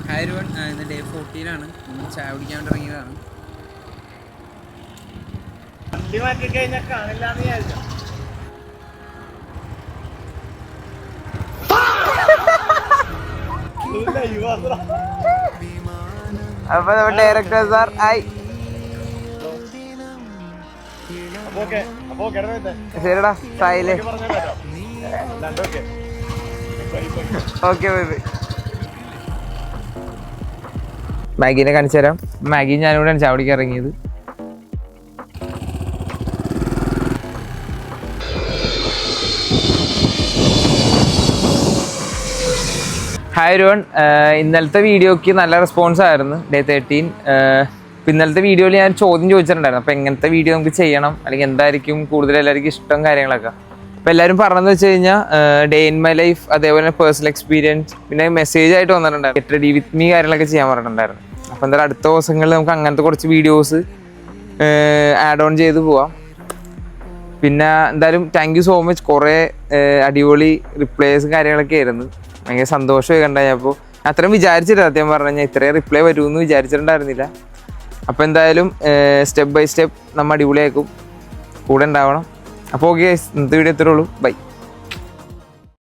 Hi everyone, ഇന്ന് day 14 ചായ കുടിക്കാൻ വേണ്ടി ഇറങ്ങിയതാണ്. വണ്ടി മാറ്റി കഴിഞ്ഞാൽ കാണില്ലാന്ന് വിചാരിച്ചു. അപ്പൊ നമ്മുടെ ഡയറക്ടർ സാർ ആയി. ശരിടാ സായില്ലേ. Okay bye bye. മാഗീനെ കാണിച്ചു തരാം. മാഗി ഞാനിവിടെയാണ് ചാവടിക്ക് ഇറങ്ങിയത്. ഹായ് എവരിവൺ, ഇന്നലത്തെ വീഡിയോക്ക് നല്ല റെസ്പോൺസ് ആയിരുന്നു. ഡേ 13 ഇന്നലത്തെ വീഡിയോയിൽ ഞാൻ ചോദ്യം ചോദിച്ചിട്ടുണ്ടായിരുന്നു. അപ്പോൾ എങ്ങനത്തെ വീഡിയോ നമുക്ക് ചെയ്യണം, അല്ലെങ്കിൽ എന്തായിരിക്കും കൂടുതൽ എല്ലാവർക്കും ഇഷ്ടം കാര്യങ്ങളൊക്കെ. അപ്പോൾ എല്ലാവരും പറഞ്ഞതെന്ന് വെച്ച് കഴിഞ്ഞാൽ ഡേ ഇൻ മൈ ലൈഫ്, അതേപോലെ പേഴ്സണൽ എക്സ്പീരിയൻസ്, പിന്നെ മെസ്സേജ് ആയിട്ട് വന്നിട്ടുണ്ടായിരുന്നു ഗെറ്റ് റെഡി വിത്ത് മീ കാര്യങ്ങളൊക്കെ ചെയ്യാൻ പറഞ്ഞിട്ടുണ്ടായിരുന്നു. അപ്പോൾ എന്തായാലും അടുത്ത ദിവസങ്ങളിൽ നമുക്ക് അങ്ങനത്തെ കുറച്ച് വീഡിയോസ് ആഡ് ഓൺ ചെയ്ത് പോവാം. പിന്നെ എന്തായാലും താങ്ക് യു സോ മച്ച്. കുറേ അടിപൊളി റിപ്ലൈസും കാര്യങ്ങളൊക്കെ ആയിരുന്നു. ഭയങ്കര സന്തോഷമായി കണ്ടപ്പോൾ. അത്രയും വിചാരിച്ചില്ല, സത്യം പറഞ്ഞു കഴിഞ്ഞാൽ ഇത്രയും റിപ്ലൈ വരുമെന്ന് വിചാരിച്ചിട്ടുണ്ടായിരുന്നില്ല. അപ്പോൾ എന്തായാലും സ്റ്റെപ്പ് ബൈ സ്റ്റെപ്പ് നമ്മൾ അടിപൊളിയാക്കും. കൂടെ ഉണ്ടാവണം. അപ്പോൾ ഓക്കെ, ഇന്നത്തെ വീഡിയോ ഇത്രേ ഉള്ളൂ. ബൈ.